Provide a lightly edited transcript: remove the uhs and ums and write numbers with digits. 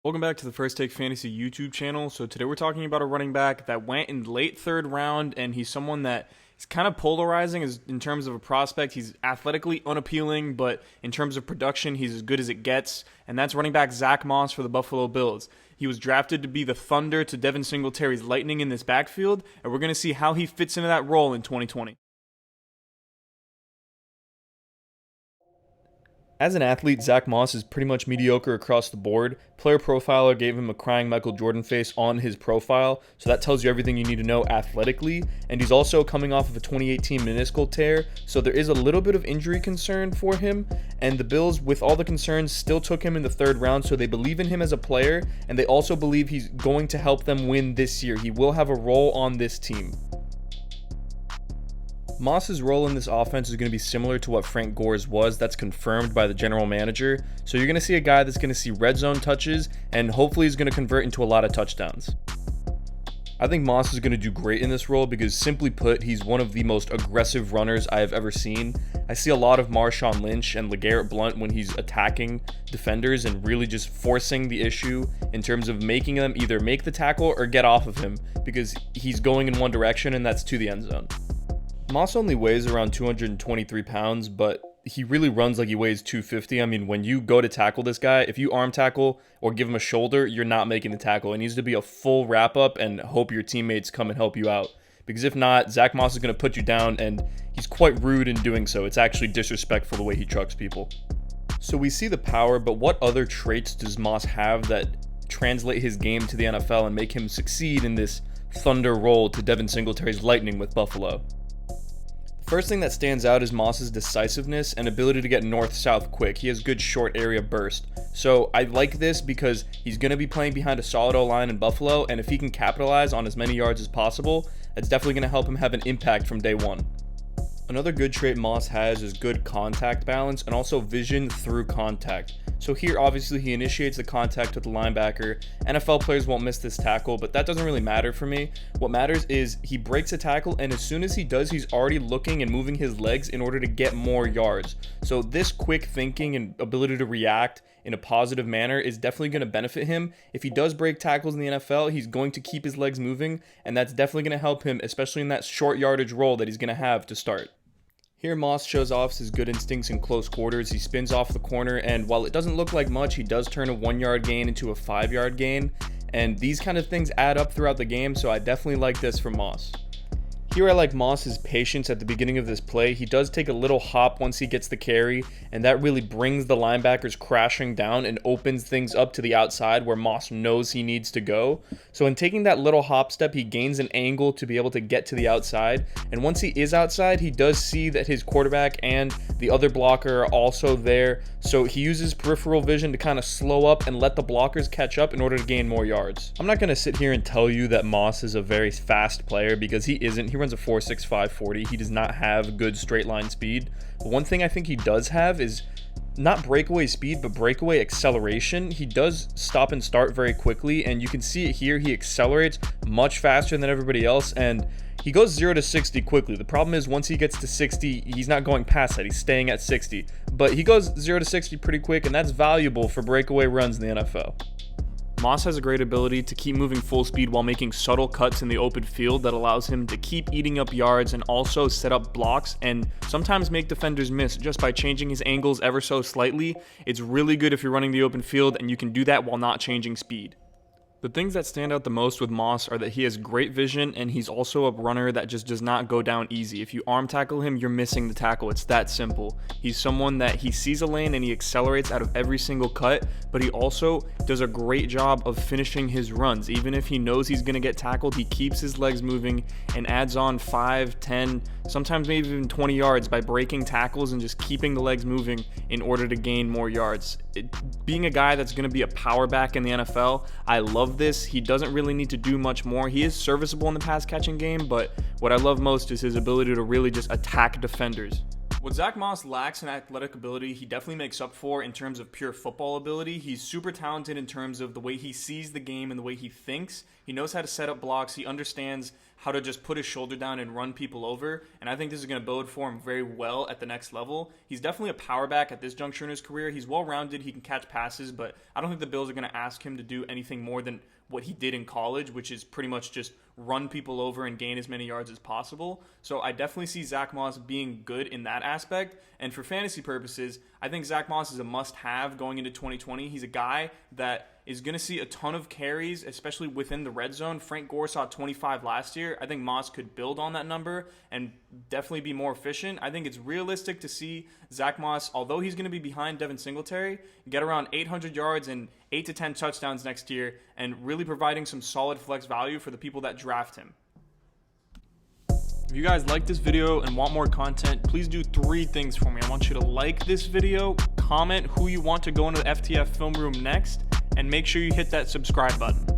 Welcome back to the First Take Fantasy YouTube channel. So today we're talking about a running back that went in late third round, and he's someone that is kind of polarizing in terms of a prospect. He's athletically unappealing, but in terms of production, he's as good as it gets, and that's running back Zack Moss for the Buffalo Bills. He was drafted to be the Thunder to Devin Singletary's Lightning in this backfield, and we're going to see how he fits into that role in 2020. As an athlete, Zack Moss is pretty much mediocre across the board. Player Profiler gave him a crying Michael Jordan face on his profile, so that tells you everything you need to know athletically. And he's also coming off of a 2018 meniscal tear, so there is a little bit of injury concern for him. And the Bills, with all the concerns, still took him in the third round, so they believe in him as a player, and they also believe he's going to help them win this year. He will have a role on this team. Moss's role in this offense is going to be similar to what Frank Gore's was. That's confirmed by the general manager. So you're going to see a guy that's going to see red zone touches, and hopefully he's going to convert into a lot of touchdowns. I think Moss is going to do great in this role because, simply put, he's one of the most aggressive runners I have ever seen. I see a lot of Marshawn Lynch and LeGarrette Blount when he's attacking defenders and really just forcing the issue in terms of making them either make the tackle or get off of him because he's going in one direction, and that's to the end zone. Moss only weighs around 223 pounds, but he really runs like he weighs 250. I mean, when you go to tackle this guy, if you arm tackle or give him a shoulder, you're not making the tackle. It needs to be a full wrap-up and hope your teammates come and help you out. Because if not, Zack Moss is going to put you down, and he's quite rude in doing so. It's actually disrespectful the way he trucks people. So we see the power, but what other traits does Moss have that translate his game to the NFL and make him succeed in this Thunder role to Devin Singletary's Lightning with Buffalo? First thing that stands out is Moss's decisiveness and ability to get north-south quick. He has good short area burst. So I like this because he's going to be playing behind a solid O-line in Buffalo, and if he can capitalize on as many yards as possible, that's definitely going to help him have an impact from day one. Another good trait Moss has is good contact balance and also vision through contact. So here, obviously, he initiates the contact with the linebacker. NFL players won't miss this tackle, but that doesn't really matter for me. What matters is he breaks a tackle, and as soon as he does, he's already looking and moving his legs in order to get more yards. So this quick thinking and ability to react in a positive manner is definitely going to benefit him. If he does break tackles in the NFL, he's going to keep his legs moving, and that's definitely going to help him, especially in that short yardage role that he's going to have to start. Here, Moss shows off his good instincts in close quarters. He spins off the corner, and while it doesn't look like much, he does turn a 1-yard gain into a 5-yard gain, and these kind of things add up throughout the game, so I definitely like this from Moss. Here I like Moss's patience at the beginning of this play. He does take a little hop once he gets the carry, and that really brings the linebackers crashing down and opens things up to the outside where Moss knows he needs to go. So in taking that little hop step, he gains an angle to be able to get to the outside, and once he is outside, he does see that his quarterback and the other blocker are also there, so he uses peripheral vision to kind of slow up and let the blockers catch up in order to gain more yards. I'm not going to sit here and tell you that Moss is a very fast player because he isn't. He runs a 4.65 40. He does not have good straight line speed. But one thing I think he does have is not breakaway speed, but breakaway acceleration. He does stop and start very quickly, and you can see it here. He accelerates much faster than everybody else, and he goes 0 to 60 quickly. The problem is once he gets to 60, he's not going past that. He's staying at 60. But he goes 0 to 60 pretty quick, and that's valuable for breakaway runs in the NFL. Moss has a great ability to keep moving full speed while making subtle cuts in the open field that allows him to keep eating up yards and also set up blocks and sometimes make defenders miss just by changing his angles ever so slightly. It's really good if you're running the open field, and you can do that while not changing speed. The things that stand out the most with Moss are that he has great vision, and he's also a runner that just does not go down easy. If you arm tackle him, you're missing the tackle. It's that simple. He's someone that he sees a lane and he accelerates out of every single cut, but he also does a great job of finishing his runs. Even if he knows he's going to get tackled, he keeps his legs moving and adds on 5, 10, sometimes maybe even 20 yards by breaking tackles and just keeping the legs moving in order to gain more yards. Being a guy that's going to be a power back in the NFL, I love this. He doesn't really need to do much more. He is serviceable in the pass catching game, but what I love most is his ability to really just attack defenders. What Zack Moss lacks in athletic ability, he definitely makes up for in terms of pure football ability. He's super talented in terms of the way he sees the game and the way he thinks. He knows how to set up blocks. He understands how to just put his shoulder down and run people over, and I think this is going to bode for him very well at the next level. He's definitely a power back at this juncture in his career. He's well-rounded, he can catch passes, but I don't think the Bills are going to ask him to do anything more than what he did in college, which is pretty much just run people over and gain as many yards as possible. So I definitely see Zack Moss being good in that aspect, and for fantasy purposes, I think Zack Moss is a must-have going into 2020. He's a guy that is going to see a ton of carries, especially within the red zone. Frank Gore saw 25 last year. I think Moss could build on that number and definitely be more efficient. I think it's realistic to see Zack Moss, although he's going to be behind Devin Singletary, get around 800 yards and 8 to 10 touchdowns next year and really providing some solid flex value for the people that draft him. If you guys like this video and want more content, please do 3 things for me. I want you to like this video, comment who you want to go into the FTF film room next, and make sure you hit that subscribe button.